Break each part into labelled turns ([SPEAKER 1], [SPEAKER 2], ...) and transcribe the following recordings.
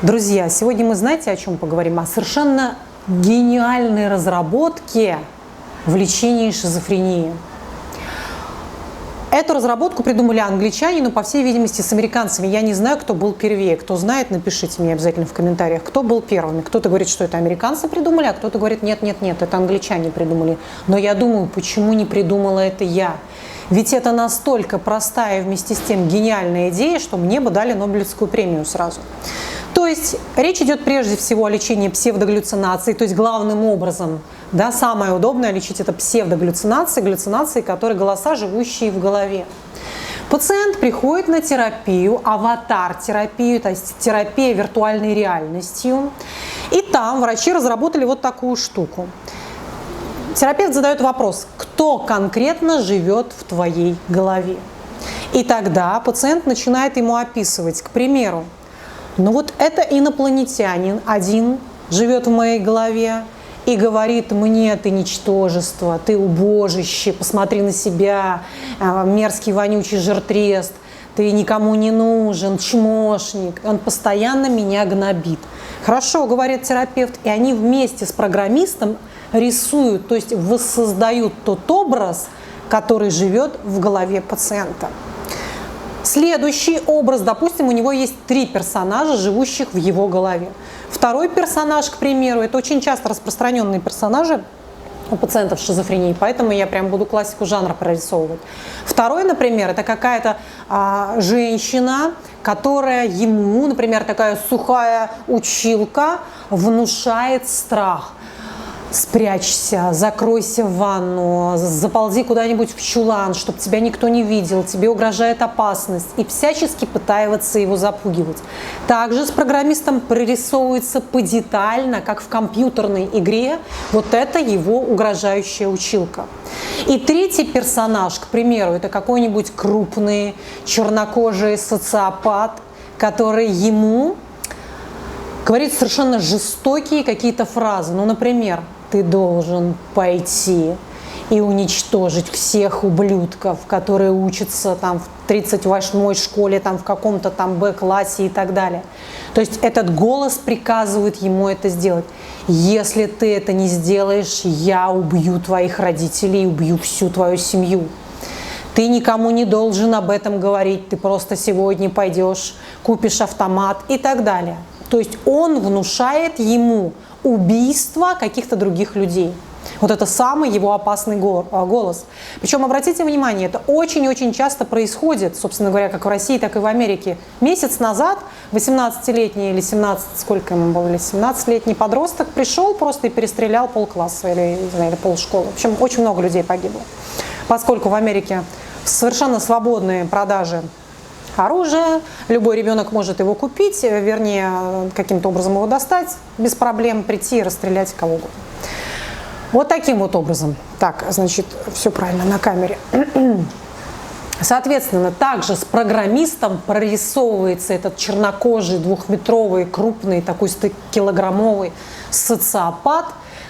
[SPEAKER 1] Друзья, сегодня мы, знаете, о чем поговорим? О совершенно гениальной разработке в лечении шизофрении. Эту разработку придумали англичане, но, по всей видимости, с американцами. Я не знаю, кто был первее. Кто знает, напишите мне обязательно в комментариях, кто был первыми. Кто-то говорит, что это американцы придумали, а кто-то говорит, нет, это англичане придумали. Но я думаю, почему не придумала это я? Ведь это настолько простая и вместе с тем гениальная идея, что мне бы дали Нобелевскую премию сразу. То есть речь идет прежде всего о лечении псевдогаллюцинаций, то есть главным образом, да, самое удобное лечить это псевдогаллюцинации, галлюцинации, которые голоса, живущие в голове. Пациент приходит на терапию, аватар-терапию, то есть терапия виртуальной реальностью, и там врачи разработали вот такую штуку. Терапевт задает вопрос, кто конкретно живет в твоей голове? И тогда пациент начинает ему описывать, к примеру, ну вот это инопланетянин один живет в моей голове и говорит мне: ты ничтожество, ты убожище, посмотри на себя, мерзкий вонючий жиртрест, ты никому не нужен, чмошник. Он постоянно меня гнобит. Хорошо, говорит терапевт, и они вместе с программистом рисуют, то есть воссоздают тот образ, который живет в голове пациента. Следующий образ, допустим, у него есть 3 персонажа, живущих в его голове. Второй персонаж, к примеру, это очень часто распространенные персонажи у пациентов с шизофренией, поэтому я прям буду классику жанра прорисовывать. Второй, например, это какая-то женщина, которая ему, например, такая сухая училка, внушает страх. Спрячься, закройся в ванну, заползи куда-нибудь в чулан, чтобы тебя никто не видел, тебе угрожает опасность, и всячески пытается его запугивать. Также с программистом прорисовывается подетально, как в компьютерной игре, вот это его угрожающая училка. И третий персонаж, к примеру, это какой-нибудь крупный чернокожий социопат, который ему говорит совершенно жестокие какие-то фразы. Ну, например, ты должен пойти и уничтожить всех ублюдков, которые учатся там в 38-й школе, там в каком-то там Б-классе и так далее. То есть этот голос приказывает ему это сделать. Если ты это не сделаешь, я убью твоих родителей, убью всю твою семью. Ты никому не должен об этом говорить, ты просто сегодня пойдешь, купишь автомат и так далее. То есть он внушает ему убийство каких-то других людей. Вот это самый его опасный голос. Причем, обратите внимание, это очень-очень часто происходит, собственно говоря, как в России, так и в Америке. Месяц назад 18-летний или 17, сколько ему было, или 17-летний подросток пришел просто и перестрелял полкласса или, не знаю, или полшколы. В общем, очень много людей погибло. Поскольку в Америке совершенно свободные продажи оружие, любой ребенок может его купить, вернее, каким-то образом его достать, без проблем прийти и расстрелять кого угодно. Вот таким вот образом. Так, значит, все правильно на камере. Соответственно, также с программистом прорисовывается этот чернокожий, 2-метровый, крупный, такой 100-килограммовый социопат,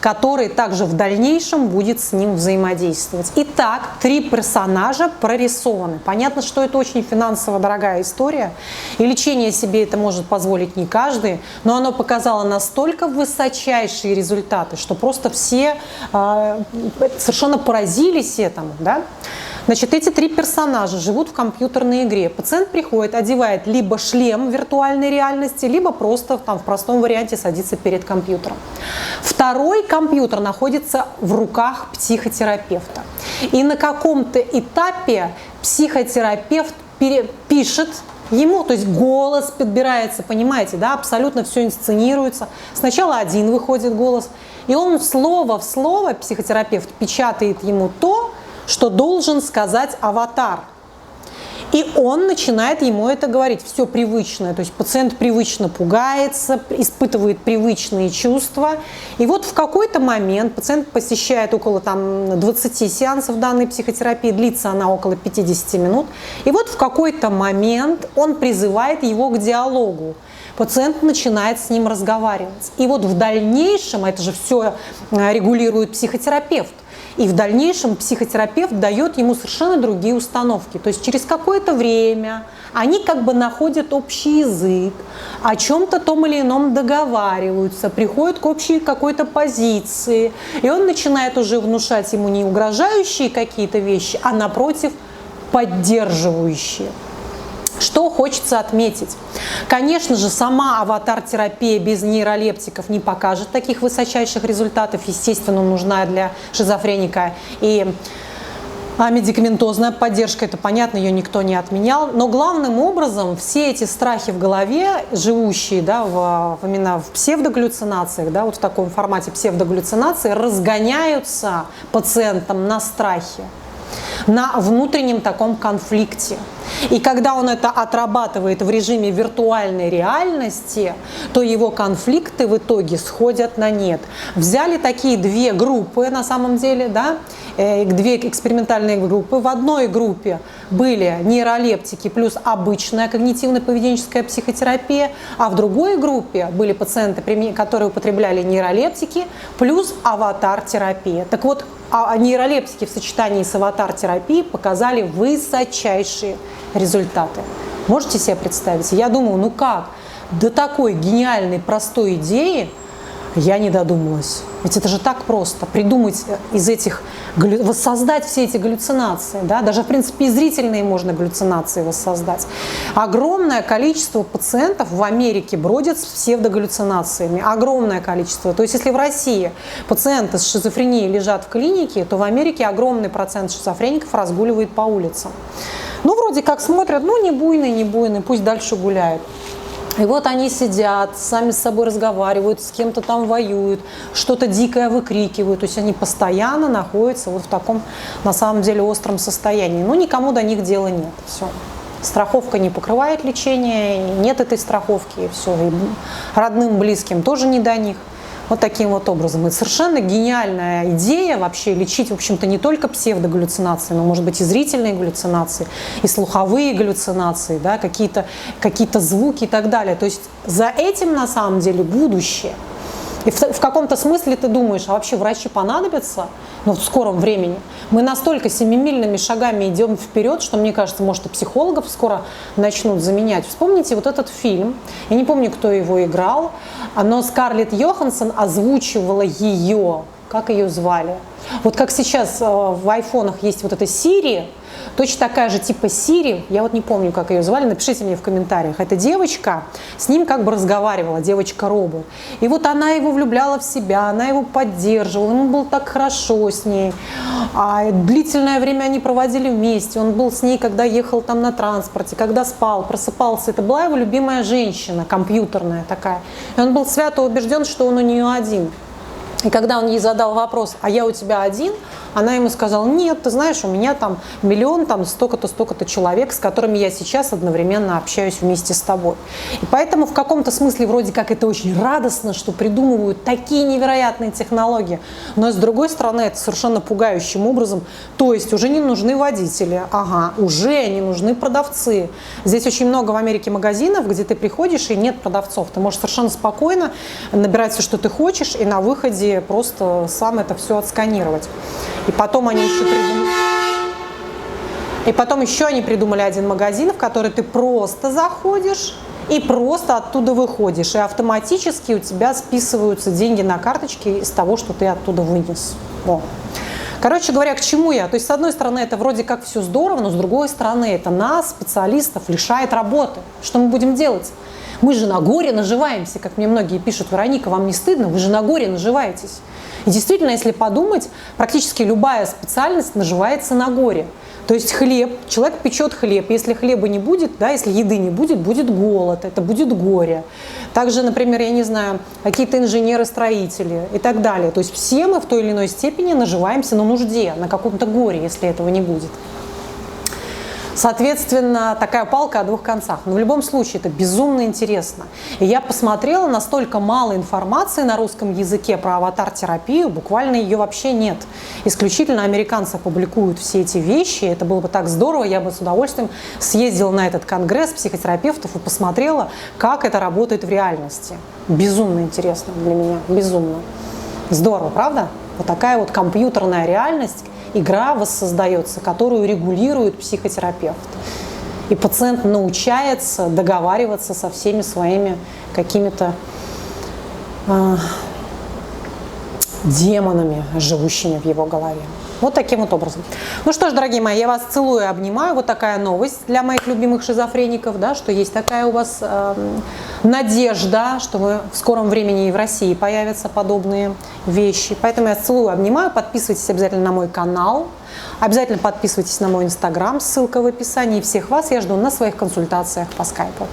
[SPEAKER 1] который также в дальнейшем будет с ним взаимодействовать. Итак, 3 персонажа прорисованы. Понятно, что это очень финансово дорогая история, и лечение себе это может позволить не каждый, но оно показало настолько высочайшие результаты, что просто все совершенно поразились этому. Да? Значит, эти 3 персонажа живут в компьютерной игре. Пациент приходит, одевает либо шлем виртуальной реальности, либо просто там, в простом варианте садится перед компьютером. Второй компьютер находится в руках психотерапевта. И на каком-то этапе психотерапевт пишет ему, то есть голос подбирается, понимаете, да, абсолютно все инсценируется. Сначала один выходит голос, и он слово в слово, психотерапевт печатает ему то, что должен сказать аватар. И он начинает ему это говорить, все привычное. То есть пациент привычно пугается, испытывает привычные чувства. И вот в какой-то момент пациент посещает около 20 сеансов данной психотерапии, длится она около 50 минут. И вот в какой-то момент он призывает его к диалогу. Пациент начинает с ним разговаривать. И вот в дальнейшем, это же все регулирует психотерапевт, И в дальнейшем психотерапевт дает ему совершенно другие установки. То есть через какое-то время они как бы находят общий язык, о чем-то том или ином договариваются, приходят к общей какой-то позиции. И он начинает уже внушать ему не угрожающие какие-то вещи, а напротив поддерживающие. Что хочется отметить? Конечно же, сама аватар-терапия без нейролептиков не покажет таких высочайших результатов. Естественно, нужна для шизофреника и медикаментозная поддержка, это понятно, ее никто не отменял. Но главным образом все эти страхи в голове, живущие именно в псевдогаллюцинациях, вот в таком формате псевдогаллюцинации, разгоняются пациентам на страхе, на внутреннем таком конфликте. И когда он это отрабатывает в режиме виртуальной реальности, то его конфликты в итоге сходят на нет. Взяли такие две группы на самом деле, две экспериментальные группы. В одной группе были нейролептики плюс обычная когнитивно-поведенческая психотерапия, а в другой группе были пациенты, которые употребляли нейролептики плюс аватар-терапия. Так вот, нейролептики в сочетании с аватар-терапией показали высочайшие результаты. Можете себе представить? Я думаю, ну как? До такой гениальной, простой идеи я не додумалась. Ведь это же так просто. Придумать из этих, воссоздать все эти галлюцинации. Даже, в принципе, и зрительные можно галлюцинации воссоздать. Огромное количество пациентов в Америке бродят с псевдогаллюцинациями. Огромное количество. То есть, если в России пациенты с шизофренией лежат в клинике, то в Америке огромный процент шизофреников разгуливает по улицам. Вроде как смотрят, не буйный, пусть дальше гуляет. И вот они сидят, сами с собой разговаривают, с кем-то там воюют, что-то дикое выкрикивают. То есть они постоянно находятся в таком, на самом деле, остром состоянии. Никому до них дела нет. Все. Страховка не покрывает лечение, нет этой страховки, и все. И родным, близким тоже не до них. Вот таким вот образом. Это совершенно гениальная идея вообще лечить, в общем-то, не только псевдогаллюцинации, но, может быть, и зрительные галлюцинации, и слуховые галлюцинации, какие-то звуки и так далее. То есть за этим, на самом деле, будущее. И в каком-то смысле ты думаешь, а вообще врачи понадобятся? В скором времени. Мы настолько семимильными шагами идем вперед, что, мне кажется, может, и психологов скоро начнут заменять. Вспомните вот этот фильм. Я не помню, кто его играл, но Скарлетт Йоханссон озвучивала ее. Как ее звали? Вот как сейчас в айфонах есть вот эта Siri, точно такая же типа Siri, я не помню, как ее звали, напишите мне в комментариях. Эта девочка с ним как бы разговаривала, девочка-робот. И вот она его влюбляла в себя, она его поддерживала, ему было так хорошо с ней. Длительное время они проводили вместе, он был с ней, когда ехал там на транспорте, когда спал, просыпался. Это была его любимая женщина, компьютерная такая. И он был свято убежден, что он у нее один. И когда он ей задал вопрос, а я у тебя один, она ему сказала, нет, ты знаешь, у меня там миллион, столько-то человек, с которыми я сейчас одновременно общаюсь вместе с тобой. И поэтому в каком-то смысле вроде как это очень радостно, что придумывают такие невероятные технологии. Но с другой стороны, это совершенно пугающим образом. То есть уже не нужны водители, уже не нужны продавцы. Здесь очень много в Америке магазинов, где ты приходишь и нет продавцов. Ты можешь совершенно спокойно набирать все, что ты хочешь, и на выходе просто сам это все отсканировать. И потом они еще придумали один магазин, в который ты просто заходишь и просто оттуда выходишь. И автоматически у тебя списываются деньги на карточке из того, что ты оттуда вынес. Короче говоря, к чему я? То есть, с одной стороны, это вроде как все здорово, но с другой стороны, это нас, специалистов, лишает работы. Что мы будем делать? Мы же на горе наживаемся, как мне многие пишут: Вероника, вам не стыдно? Вы же на горе наживаетесь. И действительно, если подумать, практически любая специальность наживается на горе. То есть хлеб, человек печет хлеб, если хлеба не будет, если еды не будет, будет голод, это будет горе. Также, например, я не знаю, какие-то инженеры-строители и так далее. То есть все мы в той или иной степени наживаемся на нужде, на каком-то горе, если этого не будет. Соответственно, такая палка о двух концах. Но в любом случае это безумно интересно. И я посмотрела, настолько мало информации на русском языке про аватар-терапию, буквально ее вообще нет. Исключительно американцы публикуют все эти вещи. Это было бы так здорово, я бы с удовольствием съездила на этот конгресс психотерапевтов и посмотрела, как это работает в реальности. Безумно интересно для меня, безумно. Здорово, правда? Вот такая вот компьютерная реальность, игра воссоздается, которую регулирует психотерапевт. И пациент научается договариваться со всеми своими какими-то демонами, живущими в его голове. Вот таким вот образом. Ну что ж, дорогие мои, я вас целую и обнимаю. Вот такая новость для моих любимых шизофреников, да, что есть такая у вас надежда, что в скором времени и в России появятся подобные вещи. Поэтому я целую, обнимаю. Подписывайтесь обязательно на мой канал. Обязательно подписывайтесь на мой инстаграм, ссылка в описании. И всех вас я жду на своих консультациях по скайпу.